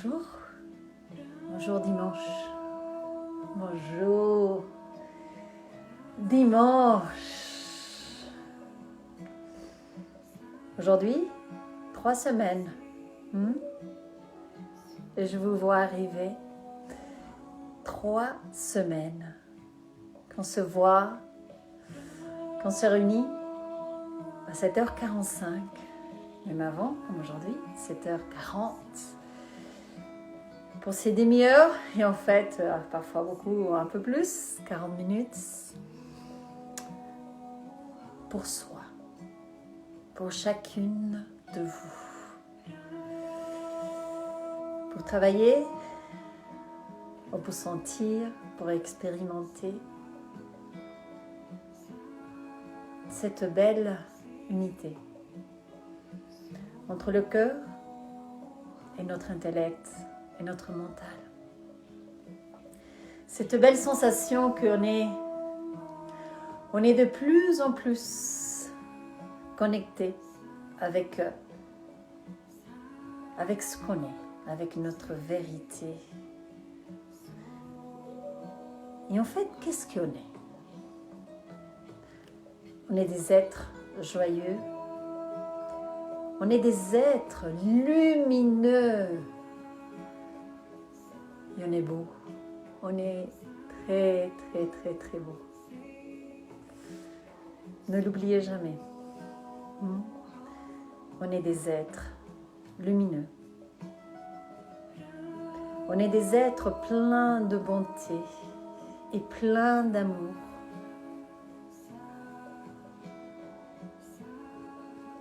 Bonjour, bonjour dimanche, bonjour dimanche. Aujourd'hui, 3 semaines. Et je vous vois arriver. 3 semaines. Qu'on se voit, qu'on se réunit à 7h45. Même avant, comme aujourd'hui, 7h40. Pour ces demi-heures, et en fait, parfois beaucoup, un peu plus, 40 minutes, pour soi, pour chacune de vous. Pour travailler, pour sentir, pour expérimenter cette belle unité entre le cœur et notre intellect et notre mental. Cette belle sensation qu'on est de plus en plus connecté avec ce qu'on est, avec notre vérité. Et en fait, qu'est-ce qu'on est? On est des êtres joyeux. On est des êtres lumineux. Et on est beau. On est très, très, très, très beau. Ne l'oubliez jamais. On est des êtres lumineux. On est des êtres pleins de bonté et pleins d'amour.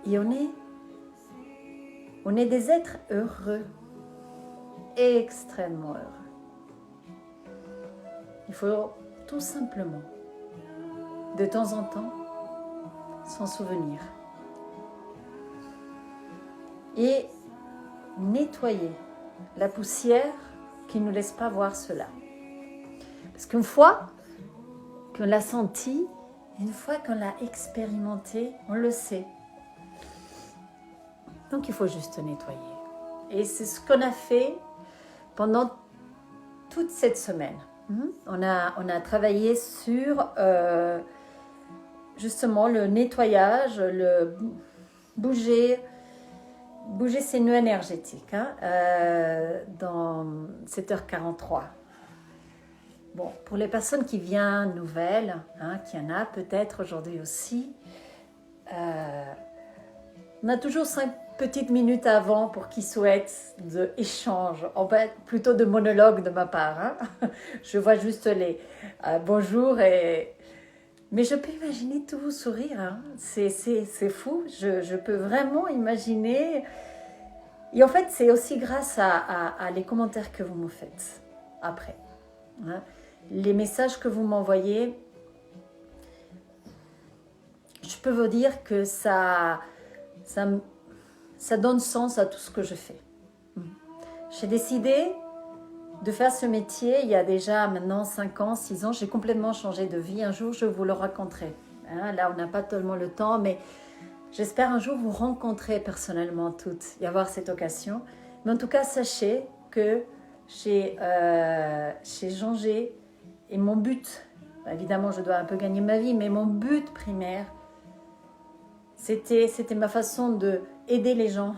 Et on est des êtres heureux, extrêmement heureux. Il faut tout simplement, de temps en temps, s'en souvenir. Et nettoyer la poussière qui ne nous laisse pas voir cela. Parce qu'une fois qu'on l'a senti, une fois qu'on l'a expérimenté, on le sait. Donc il faut juste nettoyer. Et c'est ce qu'on a fait pendant toute cette semaine. On a travaillé sur justement le nettoyage, le bouger ces nœuds énergétiques dans 7h43. Bon, pour les personnes qui viennent nouvelles, qu'il y en a peut-être aujourd'hui aussi, on a toujours 5 petites minutes avant pour qui souhaitent de échange, en fait plutôt de monologue de ma part. Je vois juste les bonjour mais je peux imaginer tous vos sourires. C'est fou. Je peux vraiment imaginer. Et en fait, c'est aussi grâce à les commentaires que vous me faites après. Les messages que vous m'envoyez, je peux vous dire que ça donne sens à tout ce que je fais. J'ai décidé de faire ce métier il y a déjà maintenant 5 ans, 6 ans. J'ai complètement changé de vie. Un jour, je vous le raconterai. Là, on n'a pas tellement le temps, mais j'espère un jour vous rencontrer personnellement toutes et avoir cette occasion. Mais en tout cas, sachez que j'ai changé et mon but, évidemment, je dois un peu gagner ma vie, mais mon but primaire, c'était ma façon d'aider les gens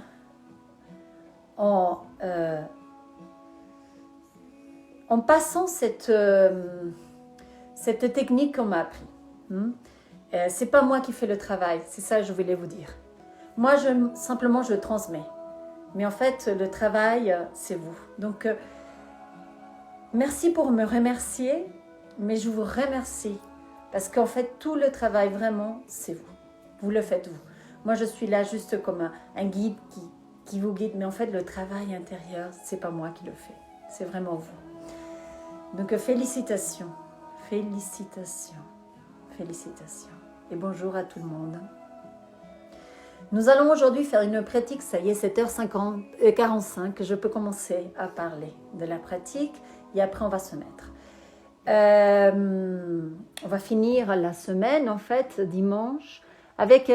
en passant cette technique qu'on m'a appris. C'est pas moi qui fais le travail, c'est ça que je voulais vous dire. Moi, simplement, je transmets. Mais en fait, le travail, c'est vous. Donc, merci pour me remercier, mais je vous remercie. Parce qu'en fait, tout le travail, vraiment, c'est vous. Vous le faites vous. Moi, je suis là juste comme un guide qui vous guide. Mais en fait, le travail intérieur, c'est pas moi qui le fais. C'est vraiment vous. Donc, félicitations. Félicitations. Félicitations. Et bonjour à tout le monde. Nous allons aujourd'hui faire une pratique. Ça y est, 7h45. Je peux commencer à parler de la pratique. Et après, on va se mettre. On va finir la semaine, en fait, dimanche, avec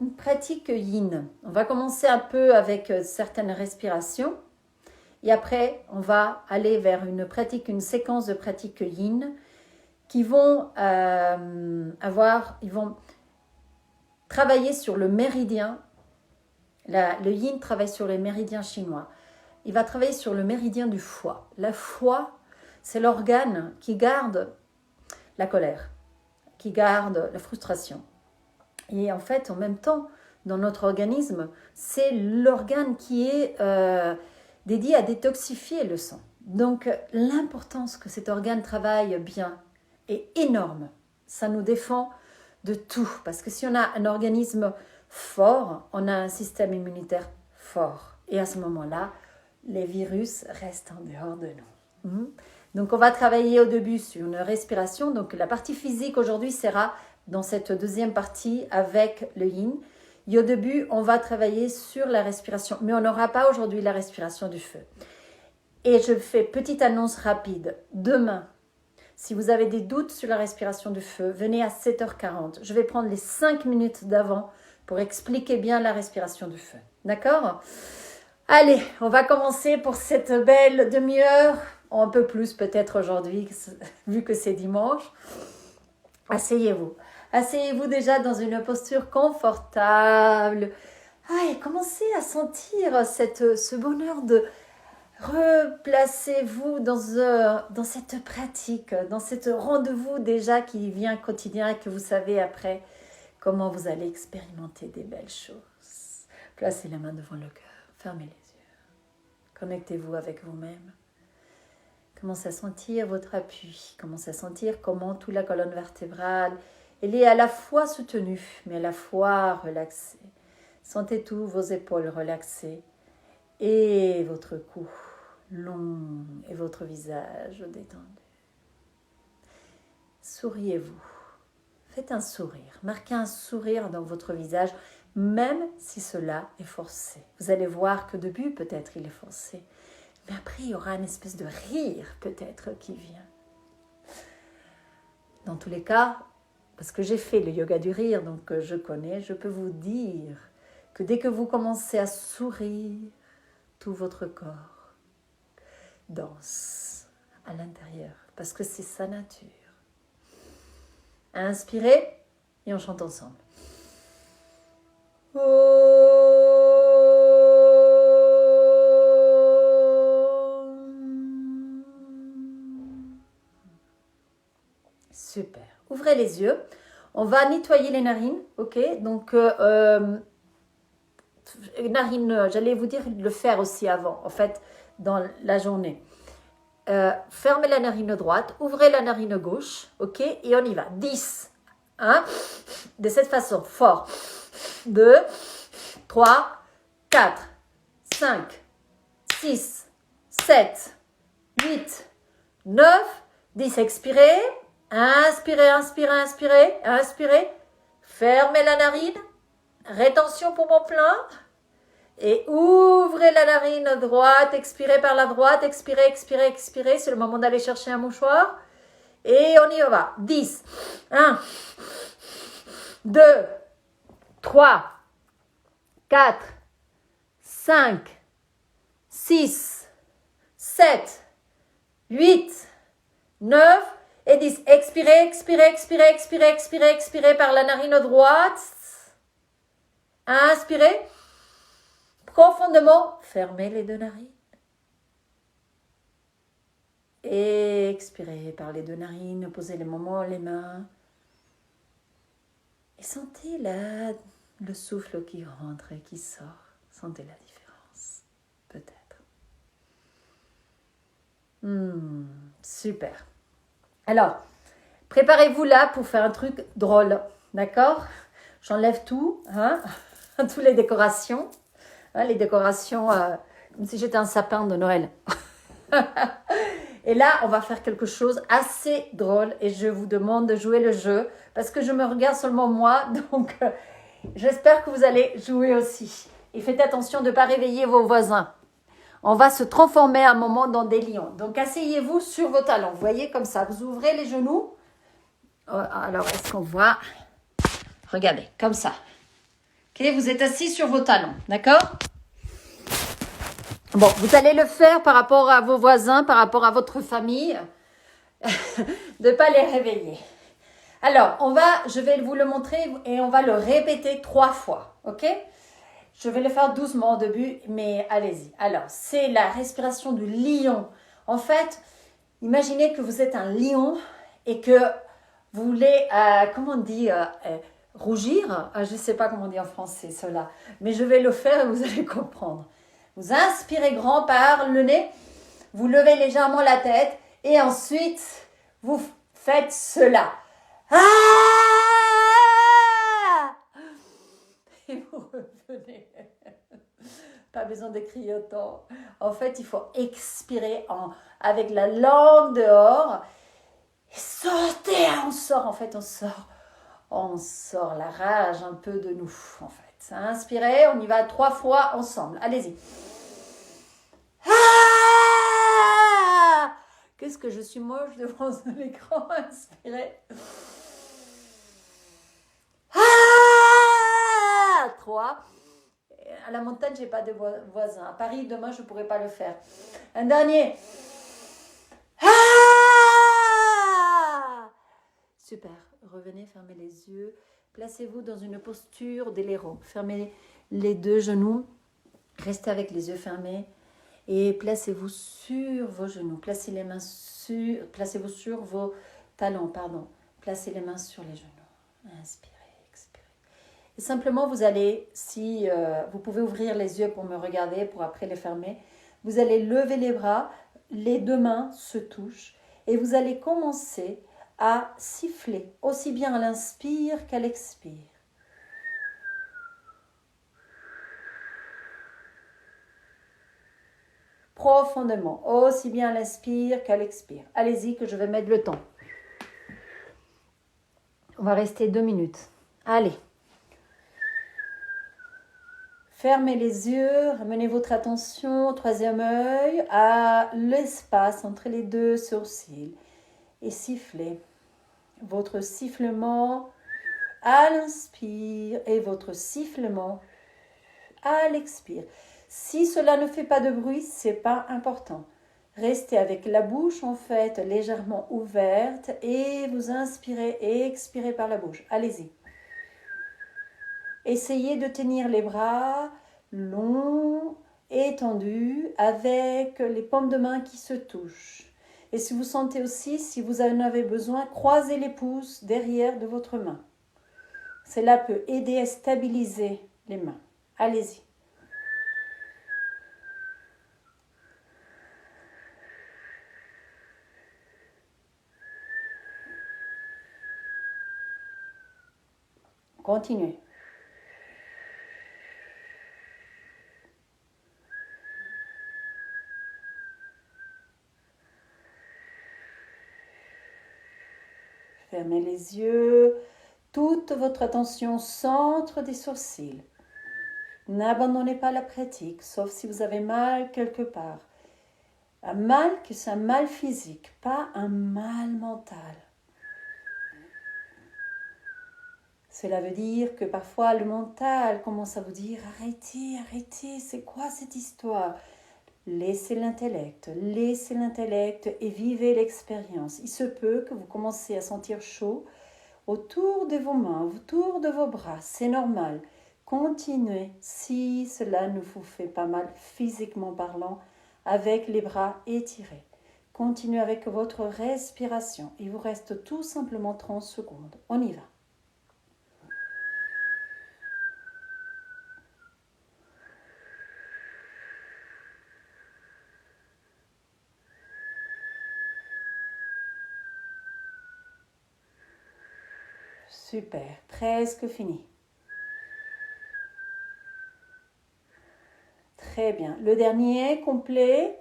une pratique yin. On va commencer un peu avec certaines respirations Et après, on va aller vers une séquence de pratiques yin qui vont ils vont travailler sur le méridien. Le yin travaille sur les méridiens chinois. Il va travailler sur le méridien du foie. La foie, c'est l'organe qui garde la colère, qui garde la frustration. Et en fait, en même temps, dans notre organisme, c'est l'organe qui est dédié à détoxifier le sang. Donc, l'importance que cet organe travaille bien est énorme. Ça nous défend de tout. Parce que si on a un organisme fort, on a un système immunitaire fort. Et à ce moment-là, les virus restent en dehors de nous. Donc, on va travailler au début sur une respiration. Donc, la partie physique aujourd'hui sera dans cette deuxième partie avec le yin. Et au début, on va travailler sur la respiration. Mais on n'aura pas aujourd'hui la respiration du feu. Et je fais petite annonce rapide. Demain, si vous avez des doutes sur la respiration du feu, venez à 7h40. Je vais prendre les 5 minutes d'avant pour expliquer bien la respiration du feu. D'accord ? Allez, on va commencer pour cette belle demi-heure. Un peu plus peut-être aujourd'hui, vu que c'est dimanche. Asseyez-vous. Asseyez-vous déjà dans une posture confortable. Et commencez à sentir ce bonheur de replacez-vous dans cette pratique, dans ce rendez-vous déjà qui vient quotidien et que vous savez après comment vous allez expérimenter des belles choses. Placez la main devant le cœur, fermez les yeux. Connectez-vous avec vous-même. Commencez à sentir votre appui, commencez à sentir comment toute la colonne vertébrale, elle est à la fois soutenue, mais à la fois relaxée. Sentez tous vos épaules relaxées et votre cou long et votre visage détendu. Souriez-vous. Faites un sourire. Marquez un sourire dans votre visage, même si cela est forcé. Vous allez voir que au début, peut-être, il est forcé. Mais après, il y aura une espèce de rire, peut-être, qui vient. Dans tous les cas, parce que j'ai fait le yoga du rire, donc je connais, je peux vous dire que dès que vous commencez à sourire, tout votre corps danse à l'intérieur, parce que c'est sa nature. Inspirez et on chante ensemble. Super. Ouvrez les yeux. On va nettoyer les narines, ok? Donc, narines, j'allais vous dire de le faire aussi avant, en fait, dans la journée. Fermez la narine droite, ouvrez la narine gauche, ok? Et on y va. 10. 1. De cette façon, fort. 2, 3, 4, 5, 6, 7, 8, 9, 10. Expirez. Inspirez, inspirez, inspirez, inspirez. Fermez la narine. Rétention poumon plein. Et ouvrez la narine droite. Expirez par la droite. Expirez, expirez, expirez. C'est le moment d'aller chercher un mouchoir. Et on y va. 10. 1, 2, 3, 4, 5, 6, 7, 8, 9 et 10. Expirez, expirez, expirez, expirez, expirez, expirez par la narine droite. Inspirez. Profondément. Fermez les deux narines. Et expirez par les deux narines. Posez les mains. Et sentez le souffle qui rentre et qui sort. Sentez la différence. Peut-être. Super. Alors, préparez-vous là pour faire un truc drôle. D'accord? J'enlève tout. Toutes les décorations. Les décorations comme si j'étais un sapin de Noël. Et là, on va faire quelque chose assez drôle et je vous demande de jouer le jeu parce que je me regarde seulement moi, donc j'espère que vous allez jouer aussi. Et faites attention de ne pas réveiller vos voisins. On va se transformer à un moment dans des lions. Donc, asseyez-vous sur vos talons. Vous voyez comme ça, vous ouvrez les genoux. Alors, est-ce qu'on voit? Regardez, comme ça. Ok, vous êtes assis sur vos talons, d'accord? Bon, vous allez le faire par rapport à vos voisins, par rapport à votre famille, de ne pas les réveiller. Alors, je vais vous le montrer et on va le répéter 3 fois, ok? Je vais le faire doucement au début, mais allez-y. Alors, c'est la respiration du lion. En fait, imaginez que vous êtes un lion et que vous voulez, comment on dit, rougir. Je ne sais pas comment on dit en français cela, mais je vais le faire et vous allez comprendre. Vous inspirez grand par le nez, vous levez légèrement la tête et ensuite vous faites cela. Ah! Et vous revenez. Pas besoin de crier autant. En fait, il faut expirer avec la langue dehors. Et sortez, on sort, en fait, on sort la rage un peu de nous, en fait. Inspirez, on y va 3 fois ensemble. Allez-y. Ah! Qu'est-ce que je suis moche devant l'écran. Inspirez. 3. À la montagne, j'ai pas de voisins. À Paris, demain, je pourrais pas le faire. Un dernier. Super. Revenez, fermez les yeux. Placez-vous dans une posture d'éléro. Fermez les 2 genoux. Restez avec les yeux fermés. Et placez-vous sur vos genoux. Placez-vous sur vos talons, pardon. Placez les mains sur les genoux. Inspirez, expirez. Et simplement, vous allez, si vous pouvez ouvrir les yeux pour me regarder, pour après les fermer, vous allez lever les bras, les 2 mains se touchent et vous allez commencer à siffler, aussi bien à l'inspire qu'à l'expire. Profondément, aussi bien à l'inspire qu'à l'expire. Allez-y que je vais mettre le temps. On va rester 2 minutes. Allez. Fermez les yeux, ramenez votre attention au 3e œil, à l'espace entre les 2 sourcils et sifflez. Votre sifflement à l'inspire et votre sifflement à l'expire. Si cela ne fait pas de bruit, ce n'est pas important. Restez avec la bouche en fait légèrement ouverte et vous inspirez et expirez par la bouche. Allez-y. Essayez de tenir les bras longs, étendus, avec les paumes de main qui se touchent. Et si vous sentez aussi, si vous en avez besoin, croisez les pouces derrière de votre main. Cela peut aider à stabiliser les mains. Allez-y. Continuez. Fermez les yeux. Toute votre attention au centre des sourcils. N'abandonnez pas la pratique, sauf si vous avez mal quelque part. Un mal que c'est un mal physique, pas un mal mental. Cela veut dire que parfois le mental commence à vous dire « Arrêtez, arrêtez, c'est quoi cette histoire ?» Laissez l'intellect et vivez l'expérience. Il se peut que vous commencez à sentir chaud autour de vos mains, autour de vos bras. C'est normal. Continuez, si cela ne vous fait pas mal physiquement parlant, avec les bras étirés. Continuez avec votre respiration. Il vous reste tout simplement 30 secondes. On y va. Super, presque fini. Très bien. Le dernier, complet.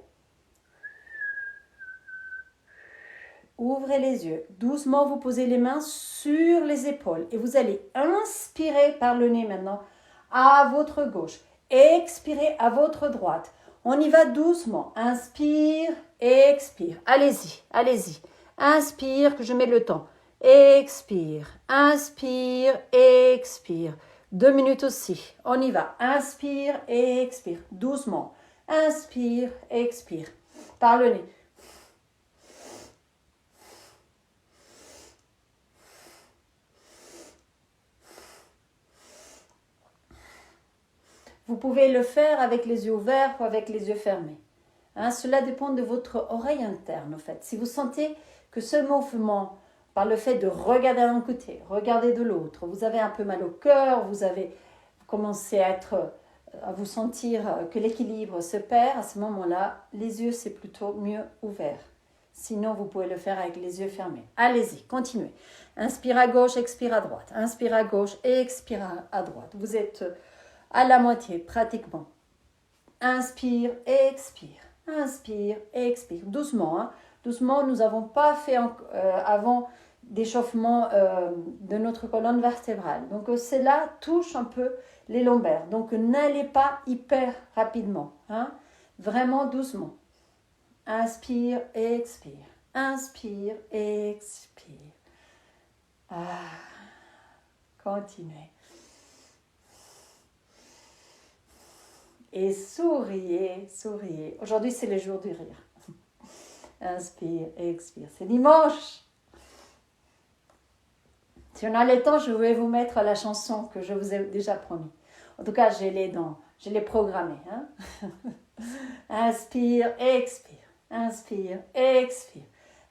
Ouvrez les yeux. Doucement, vous posez les mains sur les épaules. Et vous allez inspirer par le nez maintenant à votre gauche. Expirez à votre droite. On y va doucement. Inspire, expire. Allez-y, allez-y. Inspire, que je mets le temps. Expire, inspire, expire. 2 minutes aussi. On y va. Inspire et expire. Doucement. Inspire, expire. Par le nez. Vous pouvez le faire avec les yeux ouverts ou avec les yeux fermés. Cela dépend de votre oreille interne, en fait. Si vous sentez que ce mouvement, par le fait de regarder d'un côté, regarder de l'autre, vous avez un peu mal au cœur, vous commencez à vous sentir que l'équilibre se perd, à ce moment-là, les yeux, c'est plutôt mieux ouverts. Sinon, vous pouvez le faire avec les yeux fermés. Allez-y, continuez. Inspire à gauche, expire à droite. Inspire à gauche et expire à droite. Vous êtes à la moitié, pratiquement. Inspire et expire. Inspire et expire. Doucement, hein. Doucement, nous n'avons pas fait avant d'échauffement de notre colonne vertébrale. Donc, cela touche un peu les lombaires. Donc, n'allez pas hyper rapidement. Hein. Vraiment doucement. Inspire et expire. Inspire et expire. Continuez. Et souriez, souriez. Aujourd'hui, c'est le jour du rire. Inspire, expire. C'est dimanche. Si on a le temps, je vais vous mettre la chanson que je vous ai déjà promis. En tout cas, je l'ai programmée. Hein? Inspire, expire. Inspire, expire.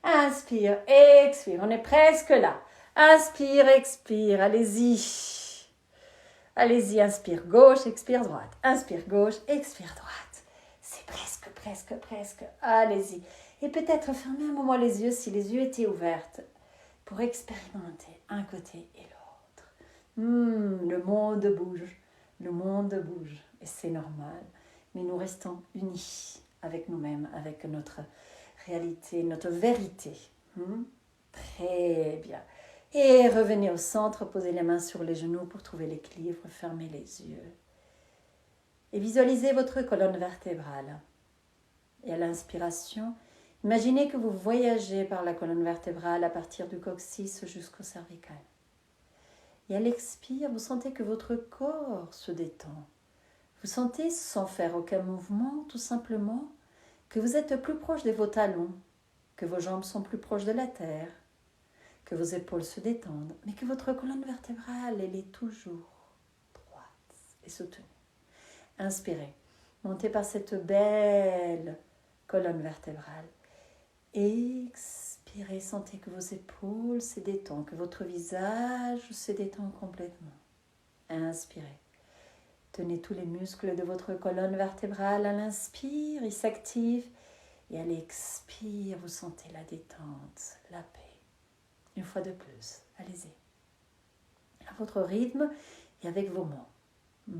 Inspire, expire. On est presque là. Inspire, expire. Allez-y. Allez-y, inspire gauche, expire droite. Inspire gauche, expire droite. C'est presque. Allez-y. Et peut-être fermez un moment les yeux si les yeux étaient ouverts pour expérimenter un côté et l'autre. Le monde bouge. Le monde bouge. Et c'est normal. Mais nous restons unis avec nous-mêmes, avec notre réalité, notre vérité. Très bien. Et revenez au centre, posez les mains sur les genoux pour trouver l'équilibre, fermez les yeux. Et visualisez votre colonne vertébrale. Et à l'inspiration, imaginez que vous voyagez par la colonne vertébrale à partir du coccyx jusqu'au cervical. Et à l'expire, vous sentez que votre corps se détend. Vous sentez, sans faire aucun mouvement, tout simplement, que vous êtes plus proche de vos talons, que vos jambes sont plus proches de la terre, que vos épaules se détendent, mais que votre colonne vertébrale, elle est toujours droite et soutenue. Inspirez, montez par cette belle colonne vertébrale. Expirez, sentez que vos épaules se détendent, que votre visage se détend complètement. Inspirez. Tenez tous les muscles de votre colonne vertébrale à l'inspire, ils s'activent. Et à l'expire, vous sentez la détente, la paix. Une fois de plus, allez-y. À votre rythme et avec vos mots.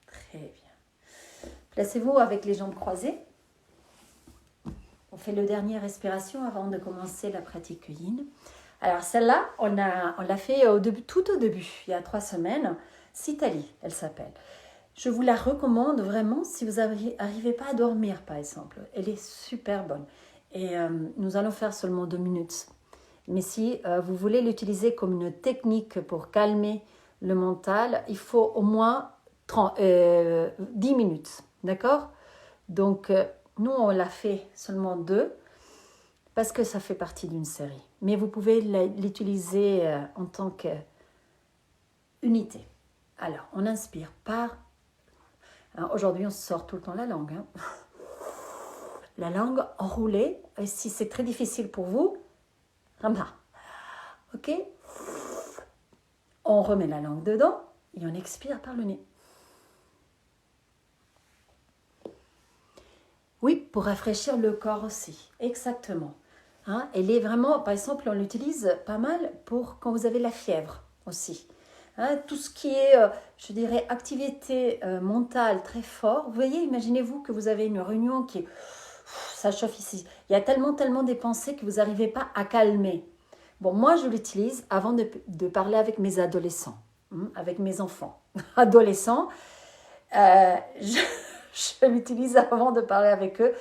Très bien. Placez-vous avec les jambes croisées. On fait le dernier respiration avant de commencer la pratique yin. Alors celle-là, on l'a fait tout au début, il y a 3 semaines. Citali, elle s'appelle. Je vous la recommande vraiment si vous n'arrivez pas à dormir, par exemple. Elle est super bonne. Et nous allons faire seulement 2 minutes. Mais si vous voulez l'utiliser comme une technique pour calmer le mental, il faut au moins 10 minutes. D'accord? Donc, nous, on l'a fait seulement 2 parce que ça fait partie d'une série. Mais vous pouvez l'utiliser en tant qu'unité. Alors, on inspire par... Aujourd'hui, on sort tout le temps la langue. La langue enroulée. Et si c'est très difficile pour vous, rampa. Ok? On remet la langue dedans et on expire par le nez. Oui, pour rafraîchir le corps aussi. Exactement. Elle est vraiment, par exemple, on l'utilise pas mal pour quand vous avez la fièvre aussi. Tout ce qui est, je dirais, activité mentale très fort. Vous voyez, imaginez-vous que vous avez une réunion qui... ça chauffe ici. Il y a tellement des pensées que vous n'arrivez pas à calmer. Bon, moi, je l'utilise avant de parler avec mes adolescents, avec mes enfants. Adolescents, je l'utilise avant de parler avec eux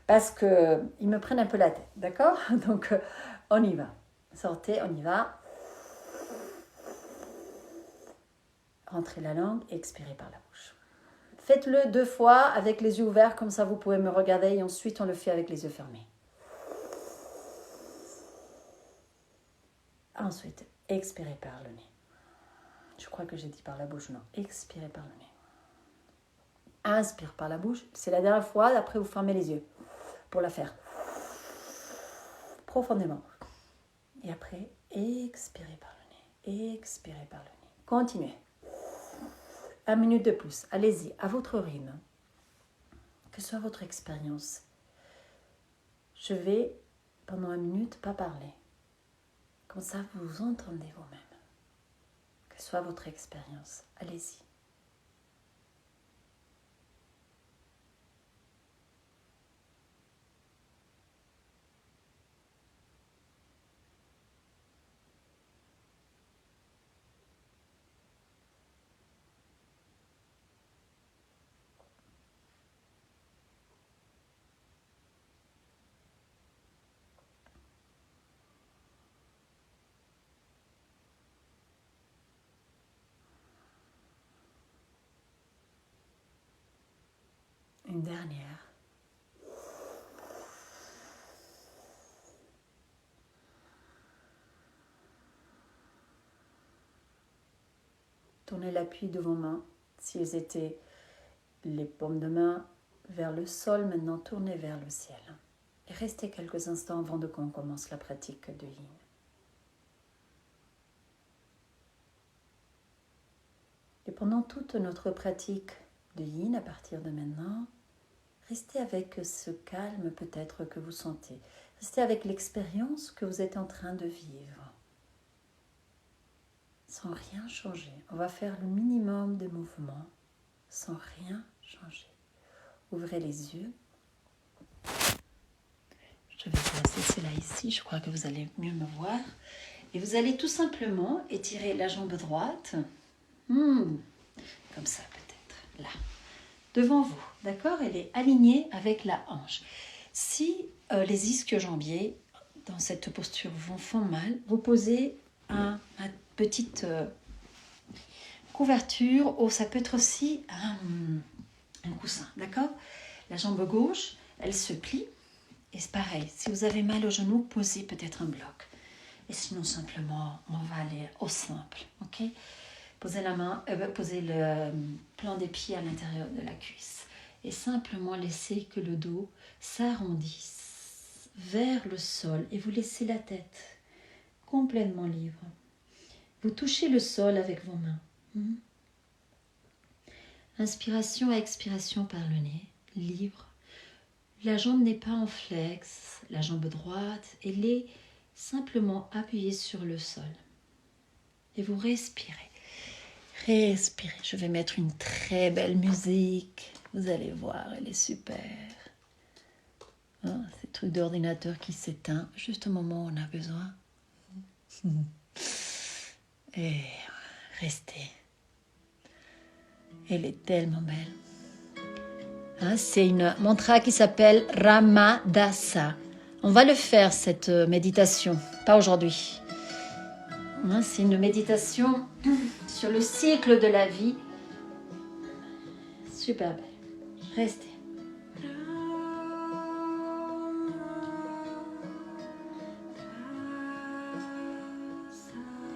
parce qu'ils me prennent un peu la tête, d'accord? Donc, on y va. Sortez, on y va. Rentrez la langue et expirez par la bouche. Faites-le 2 fois avec les yeux ouverts, comme ça vous pouvez me regarder et ensuite on le fait avec les yeux fermés. Ensuite, expirez par le nez. Je crois que j'ai dit par la bouche, non. Expirez par le nez. Inspire par la bouche. C'est la dernière fois, après vous fermez les yeux pour la faire. Profondément. Et après, expirez par le nez. Expirez par le nez. Continuez. 1 minute de plus. Allez-y, à votre rythme. Que soit votre expérience. Je vais, pendant 1 minute, pas parler. Comme ça, vous vous entendez vous-même. Que soit votre expérience. Allez-y. Une dernière. Tournez l'appui de vos mains. Si elles étaient les paumes de main vers le sol, maintenant tournez vers le ciel. Et restez quelques instants avant qu'on commence la pratique de Yin. Et pendant toute notre pratique de Yin, à partir de maintenant, restez avec ce calme peut-être que vous sentez. Restez avec l'expérience que vous êtes en train de vivre. Sans rien changer. On va faire le minimum de mouvements sans rien changer. Ouvrez les yeux. Je vais placer cela ici. Je crois que vous allez mieux me voir. Et vous allez tout simplement étirer la jambe droite. Comme ça peut-être. Là. Devant vous. D'accord? Elle est alignée avec la hanche. Si les ischio-jambiers dans cette posture vous font mal, vous posez une petite couverture ou ça peut être aussi un coussin. D'accord? La jambe gauche, elle se plie. Et c'est pareil, si vous avez mal au genou, posez peut-être un bloc. Et sinon, simplement, on va aller au simple. Ok? Posez le plan des pieds à l'intérieur de la cuisse. Et simplement laissez que le dos s'arrondisse vers le sol. Et vous laissez la tête complètement libre. Vous touchez le sol avec vos mains. Inspiration et expiration par le nez, libre. La jambe n'est pas en flex, la jambe droite, elle est simplement appuyée sur le sol. Et vous respirez. Respirez. Je vais mettre une très belle musique. Vous allez voir, elle est super. Ces trucs d'ordinateur qui s'éteint juste au moment où on a besoin. Et restez. Elle est tellement belle. C'est une mantra qui s'appelle Ramadasa. On va le faire, cette méditation. Pas aujourd'hui. C'est une méditation sur le cycle de la vie. Super belle. Restez.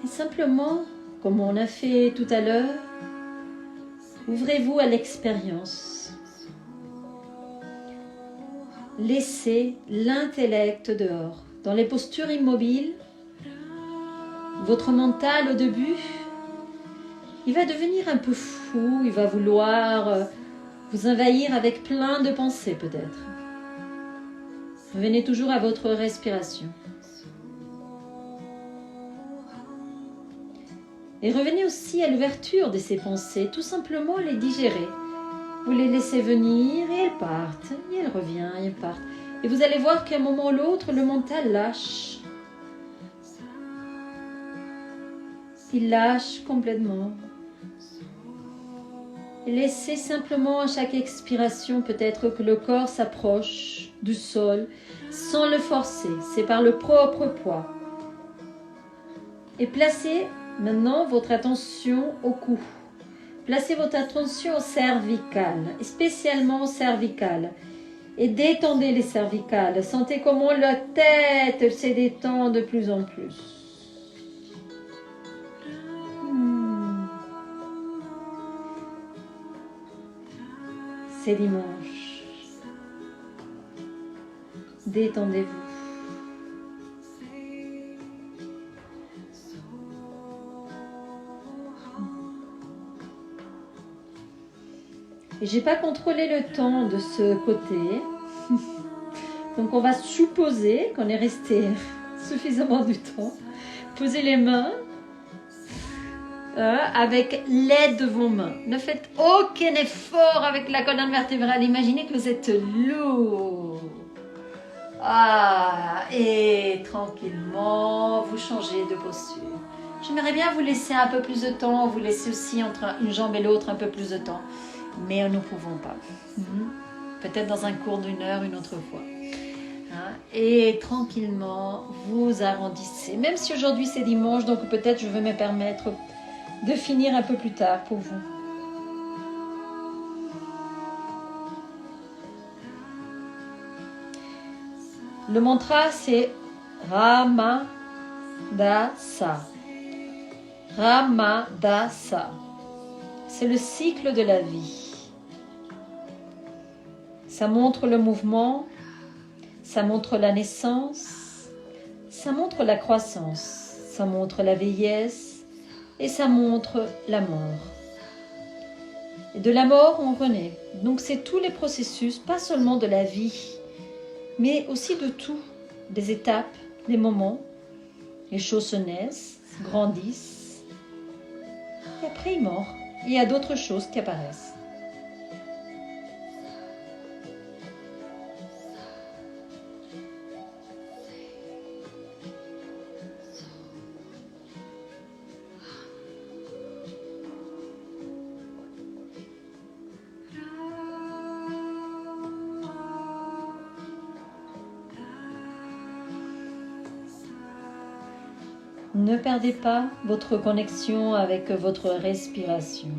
Et simplement, comme on a fait tout à l'heure, ouvrez-vous à l'expérience. Laissez l'intellect dehors. Dans les postures immobiles, votre mental au début, il va devenir un peu fou, il va vouloir vous envahir avec plein de pensées peut-être. Revenez toujours à votre respiration. Et revenez aussi à l'ouverture de ces pensées, tout simplement les digérer. Vous les laissez venir et elles partent, et elles reviennent, et elles partent. Et vous allez voir qu'à un moment ou l'autre, le mental lâche. Il lâche complètement. Et laissez simplement à chaque expiration peut-être que le corps s'approche du sol sans le forcer. C'est par le propre poids. Et placez maintenant votre attention au cou. placez votre attention au cervical, spécialement au cervical. Et détendez les cervicales. Sentez comment la tête elle se détend de plus en plus. C'est dimanche. Détendez-vous. Et j'ai pas contrôlé le temps de ce côté. Donc on va supposer qu'on est resté suffisamment du temps. Posez les mains avec l'aide de vos mains. Ne faites aucun effort avec la colonne vertébrale. Imaginez que vous êtes lourd. Et tranquillement, vous changez de posture. J'aimerais bien vous laisser un peu plus de temps. Vous laissez aussi entre une jambe et l'autre un peu plus de temps. Mais nous ne pouvons pas. Peut-être dans un cours d'une heure, une autre fois. Et tranquillement, vous arrondissez. Même si aujourd'hui c'est dimanche, donc peut-être je vais me permettre de finir un peu plus tard pour vous. Le mantra c'est Ramadasa. Ramadasa. C'est le cycle de la vie. Ça montre le mouvement, ça montre la naissance, ça montre la croissance, ça montre la vieillesse et ça montre la mort. Et de la mort, on renaît. Donc c'est tous les processus, pas seulement de la vie, mais aussi de tout, des étapes, des moments. Les choses se naissent, grandissent, et après ils meurent. Il y a d'autres choses qui apparaissent. Ne perdez pas votre connexion avec votre respiration.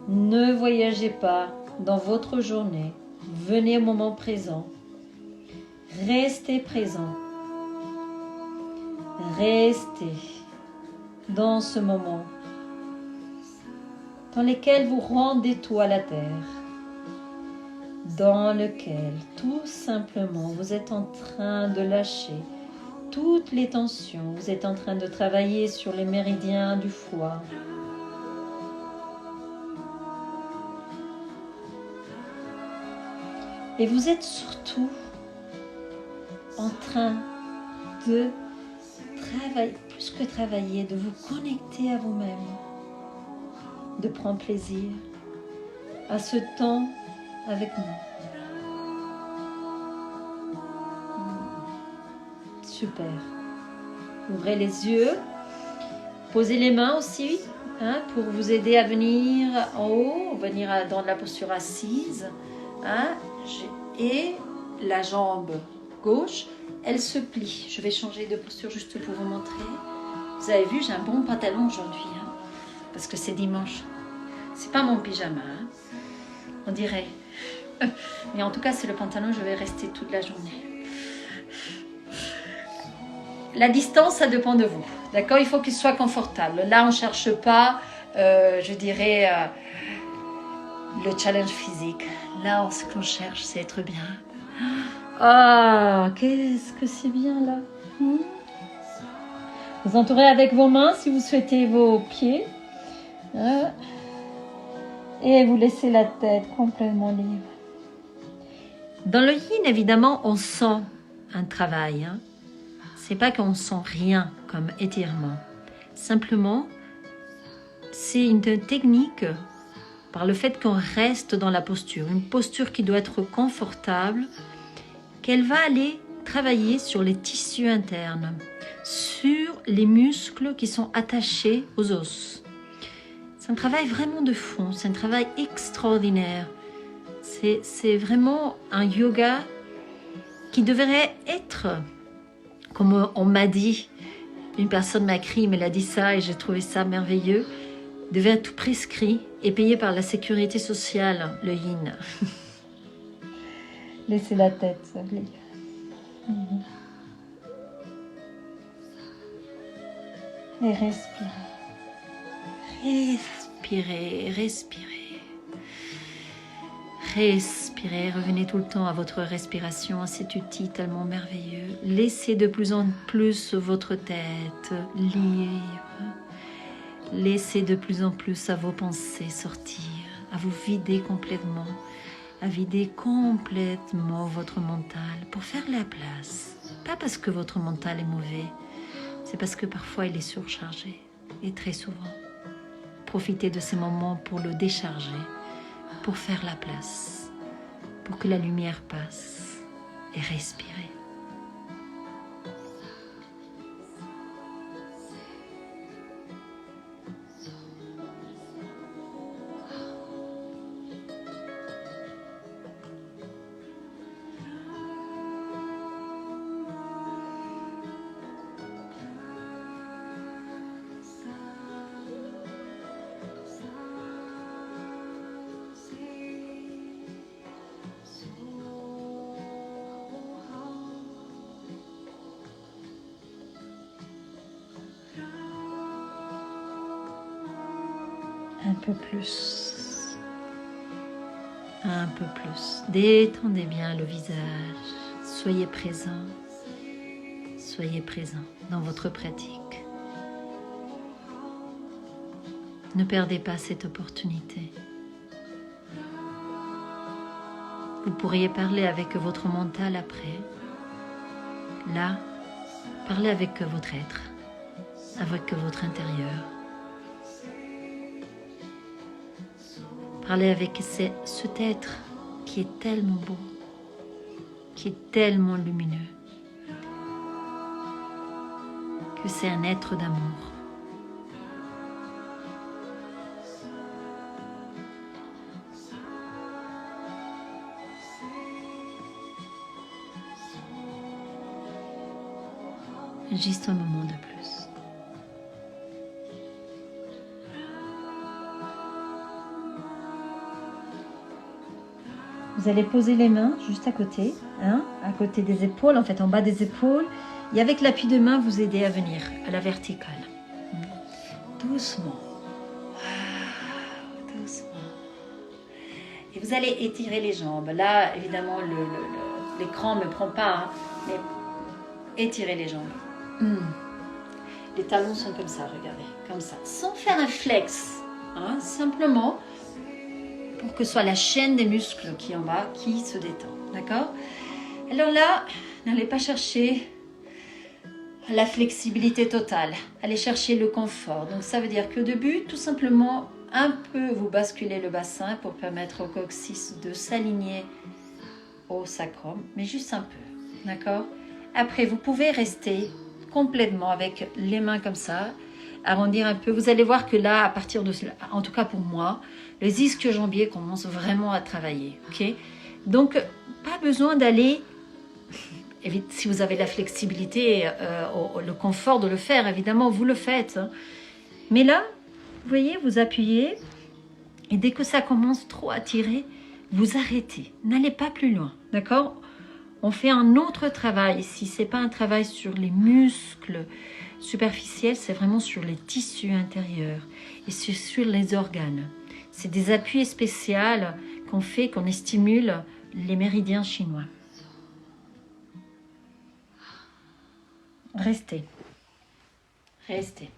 Ne voyagez pas dans votre journée. Venez au moment présent. Restez présent. Restez dans ce moment dans lequel vous rendez tout à la terre, dans lequel tout simplement vous êtes en train de lâcher toutes les tensions, vous êtes en train de travailler sur les méridiens du foie. Et vous êtes surtout en train de travailler, plus que travailler, de vous connecter à vous-même, de prendre plaisir à ce temps avec nous. Super. Ouvrez les yeux. Posez les mains aussi pour vous aider à venir en haut, venir dans la posture assise. Et la jambe gauche, elle se plie. Je vais changer de posture juste pour vous montrer. Vous avez vu, j'ai un bon pantalon aujourd'hui, parce que c'est dimanche. C'est pas mon pyjama, on dirait. Mais en tout cas, c'est le pantalon, je vais rester toute la journée. La distance, ça dépend de vous. D'accord? Il faut qu'il soit confortable. Là, on ne cherche pas, je dirais, le challenge physique. Là, ce qu'on cherche, c'est être bien. Qu'est-ce que c'est bien là. Vous entourez avec vos mains si vous souhaitez vos pieds. Et vous laissez la tête complètement libre. Dans le yin, évidemment, on sent un travail. C'est pas qu'on sent rien comme étirement. Simplement, c'est une technique par le fait qu'on reste dans la posture. Une posture qui doit être confortable, qu'elle va aller travailler sur les tissus internes, sur les muscles qui sont attachés aux os. C'est un travail vraiment de fond, c'est un travail extraordinaire. C'est vraiment un yoga qui devrait être, comme on m'a dit, une personne m'a écrit, mais elle a dit ça et j'ai trouvé ça merveilleux, devait être prescrit et payé par la sécurité sociale, le yin. Laissez la tête s'appeler. Et respirez. Respirez, respirez. Respirez, revenez tout le temps à votre respiration, à cet outil tellement merveilleux. Laissez de plus en plus votre tête libre. Laissez de plus en plus à vos pensées sortir, à vous vider complètement, à vider complètement votre mental pour faire la place. Pas parce que votre mental est mauvais, c'est parce que parfois il est surchargé et très souvent. Profitez de ces moments pour le décharger, pour faire la place, pour que la lumière passe et respirez. Un peu plus. Un peu plus. Détendez bien le visage. Soyez présent. Soyez présent dans votre pratique. Ne perdez pas cette opportunité. Vous pourriez parler avec votre mental après. Là, parlez avec votre être, avec votre intérieur. Parlez avec cet être qui est tellement beau, qui est tellement lumineux, que c'est un être d'amour. Juste un moment de plus. Vous allez poser les mains juste à côté des épaules, en fait en bas des épaules. Et avec l'appui de main, vous aidez à venir à la verticale. Doucement. Doucement. Et vous allez étirer les jambes. Là, évidemment, l'écran ne me prend pas, mais étirez les jambes. Les talons sont comme ça, regardez, comme ça. Sans faire un flex, simplement pour que ce soit la chaîne des muscles qui est en bas qui se détend, d'accord? Alors là, n'allez pas chercher la flexibilité totale, allez chercher le confort. Donc ça veut dire qu'au début, tout simplement, un peu vous basculez le bassin pour permettre au coccyx de s'aligner au sacrum, mais juste un peu, d'accord? Après, vous pouvez rester complètement avec les mains comme ça, arrondir un peu. Vous allez voir que là, à partir de cela, en tout cas pour moi, les ischio-jambiers commencent vraiment à travailler. Ok? Donc, pas besoin d'aller, si vous avez la flexibilité, le confort de le faire, évidemment, vous le faites. Mais là, vous voyez, vous appuyez, et dès que ça commence trop à tirer, vous arrêtez. N'allez pas plus loin, d'accord? On fait un autre travail ici. Ce n'est pas un travail sur les muscles superficiels, c'est vraiment sur les tissus intérieurs et sur les organes. C'est des appuis spéciaux qu'on fait, qu'on stimule les méridiens chinois. Restez. Restez.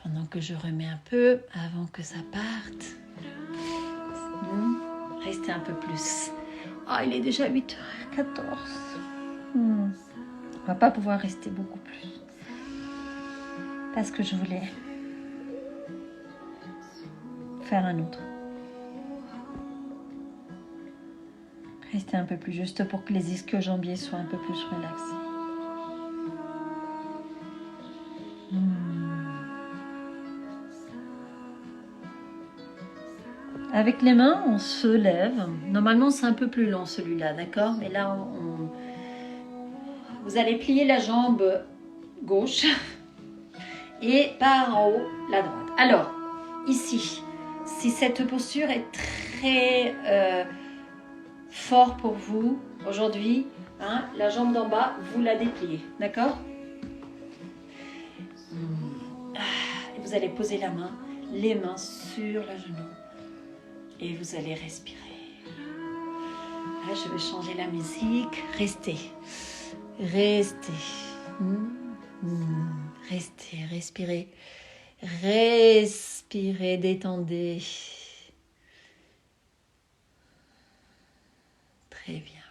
Pendant que je remets un peu, avant que ça parte. Restez un peu plus. Ah, il est déjà 8h14. On va pas pouvoir rester beaucoup plus. Parce que je voulais faire un autre. Restez un peu plus juste pour que les ischio-jambiers soient un peu plus relaxés. Avec les mains, on se lève. Normalement, c'est un peu plus long celui-là, d'accord? Mais là, vous allez plier la jambe gauche et par en haut, la droite. Alors, ici. Si cette posture est très fort pour vous aujourd'hui, hein, la jambe d'en bas, vous la dépliez, d'accord? Et vous allez poser les mains sur le genou et vous allez respirer. Là, je vais changer la musique. Restez. Restez, respirez. Respirez, détendez. Très bien.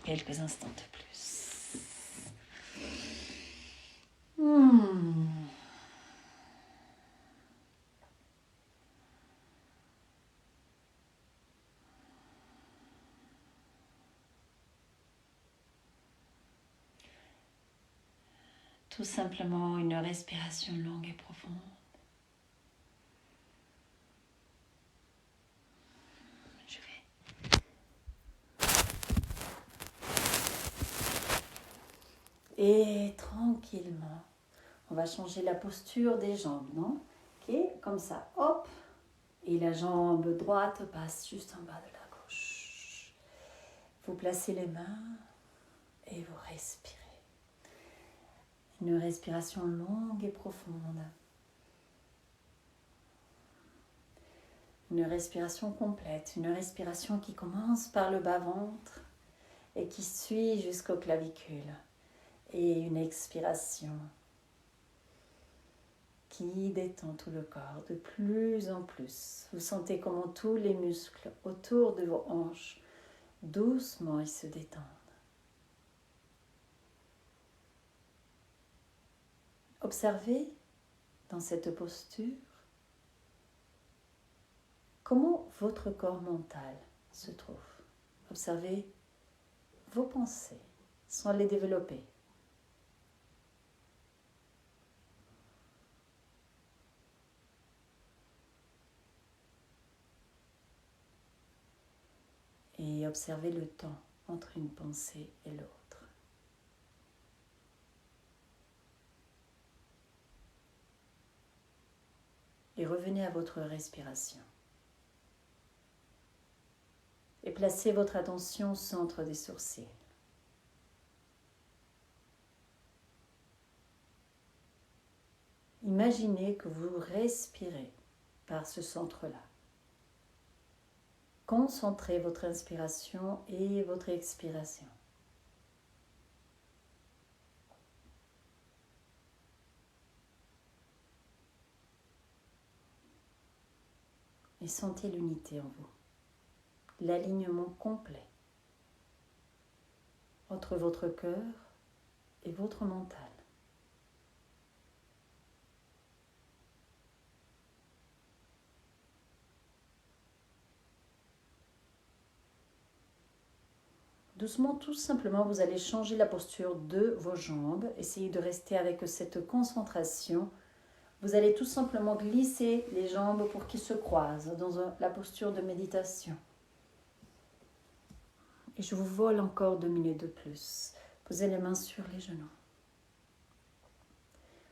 Quelques instants de plus. Tout simplement une respiration longue et profonde. Je vais. Et tranquillement, on va changer la posture des jambes, non? Ok, comme ça, hop. Et la jambe droite passe juste en bas de la gauche. Vous placez les mains et vous respirez. Une respiration longue et profonde. Une respiration complète, une respiration qui commence par le bas-ventre et qui suit jusqu'aux clavicules. Et une expiration qui détend tout le corps de plus en plus. Vous sentez comment tous les muscles autour de vos hanches, doucement, ils se détendent. Observez dans cette posture comment votre corps mental se trouve. Observez vos pensées sans les développer. Et observez le temps entre une pensée et l'autre. Et revenez à votre respiration. Et placez votre attention au centre des sourcils. Imaginez que vous respirez par ce centre-là. Concentrez votre inspiration et votre expiration. Et sentez l'unité en vous, l'alignement complet entre votre cœur et votre mental. Doucement, tout simplement, vous allez changer la posture de vos jambes. Essayez de rester avec cette concentration. Vous allez tout simplement glisser les jambes pour qu'ils se croisent dans la posture de méditation. Et je vous vole encore 2 minutes de plus. Posez les mains sur les genoux.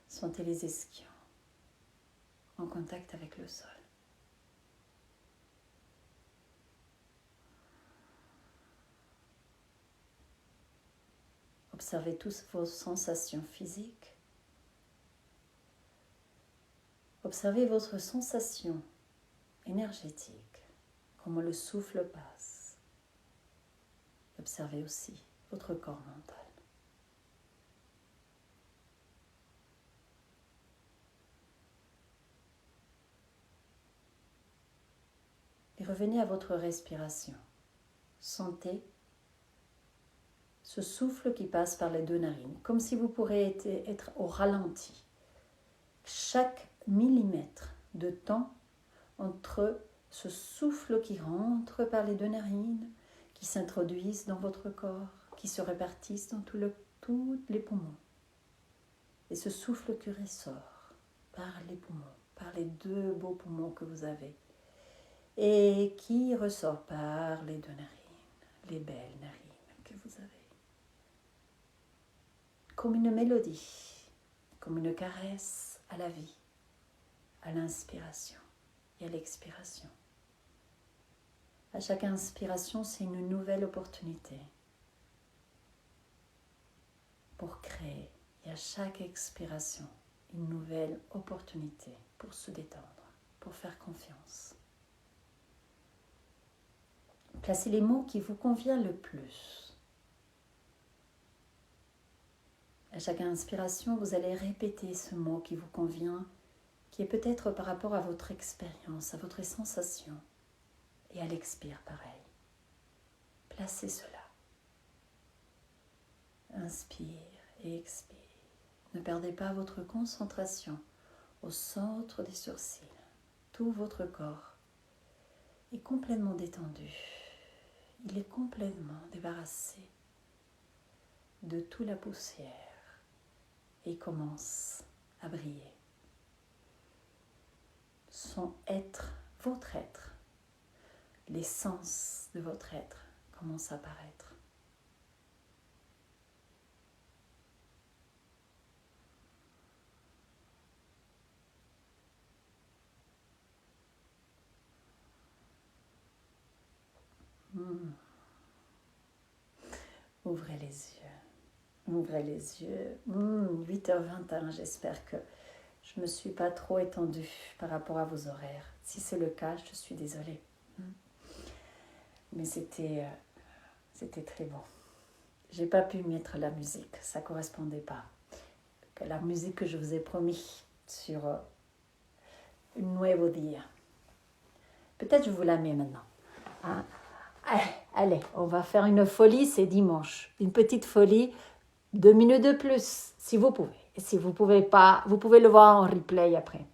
Sentez les ischions en contact avec le sol. Observez tous vos sensations physiques. Observez votre sensation énergétique, comment le souffle passe. Observez aussi votre corps mental. Et revenez à votre respiration. Sentez ce souffle qui passe par les 2 narines, comme si vous pourriez être au ralenti. Chaque millimètre de temps entre ce souffle qui rentre par les 2 narines, qui s'introduisent dans votre corps, qui se répartissent dans tous les poumons. Et ce souffle qui ressort par les poumons, par les 2 beaux poumons que vous avez, et qui ressort par les 2 narines, les belles narines que vous avez. Comme une mélodie, comme une caresse à la vie, à l'inspiration. et à l'expiration. À chaque inspiration, c'est une nouvelle opportunité pour créer. Et à chaque expiration, une nouvelle opportunité pour se détendre, pour faire confiance. Placez les mots qui vous conviennent le plus. À chaque inspiration, vous allez répéter ce mot qui vous convient, qui est peut-être par rapport à votre expérience, à votre sensation. Et à l'expire, pareil. Placez cela. Inspire et expire. Ne perdez pas votre concentration au centre des sourcils. Tout votre corps est complètement détendu. Il est complètement débarrassé de toute la poussière et commence à briller. Son être, votre être, l'essence de votre être commence à apparaître. Ouvrez les yeux. Ouvrez les yeux. 8h21, j'espère que je ne me suis pas trop étendue par rapport à vos horaires. Si c'est le cas, je suis désolée. Mais c'était très bon. J'ai pas pu mettre la musique, ça ne correspondait pas. La musique que je vous ai promis sur Un Nuevo Día. Peut-être je vous la mets maintenant. Hein? Allez, on va faire une folie, c'est dimanche. Une petite folie, 2 minutes de plus, si vous pouvez. Et si vous ne pouvez pas, vous pouvez le voir en replay après.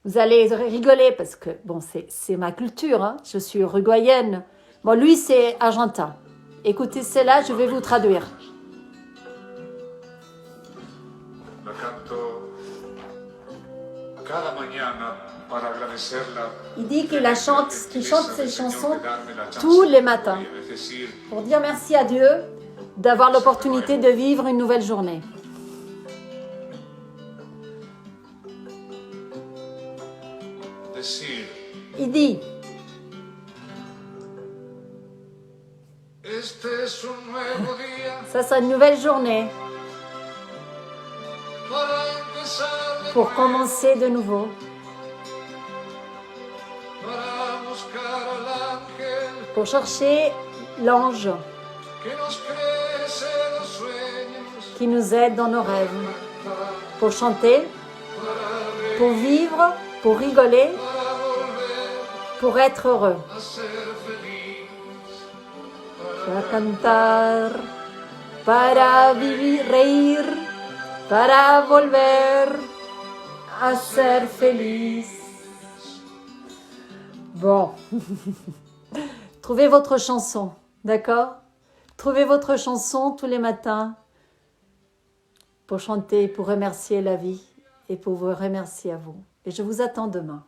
Vous allez rigoler parce que, bon, c'est ma culture, hein. Je suis uruguayenne. Bon, lui, c'est argentin. Écoutez celle-là, je vais vous traduire. La canto cada mañana para agradecerla. Il dit qu'il chante ses chansons tous les matins pour dire merci à Dieu d'avoir l'opportunité de vivre une nouvelle journée. Il dit ça c'est une nouvelle journée pour commencer de nouveau. Pour chercher l'ange qui nous aide dans nos rêves. Pour chanter, pour vivre, pour rigoler, pour être heureux. Para cantar, para vivir, reír, para volver a ser feliz. Bon. Trouvez votre chanson, d'accord? Trouvez votre chanson tous les matins pour chanter, pour remercier la vie et pour vous remercier à vous. Et je vous attends demain.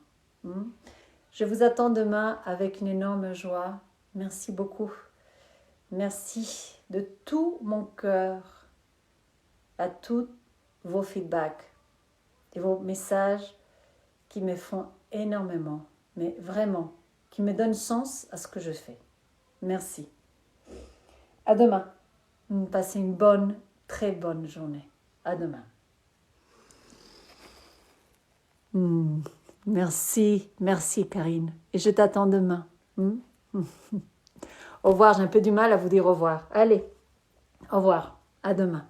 Je vous attends demain avec une énorme joie. Merci beaucoup. Merci de tout mon cœur à tous vos feedbacks et vos messages qui me font énormément, mais vraiment, qui me donnent sens à ce que je fais. Merci. À demain. Passez une bonne, très bonne journée. À demain. Merci Karine. Et je t'attends demain. Au revoir, j'ai un peu du mal à vous dire au revoir. Allez, au revoir, à demain.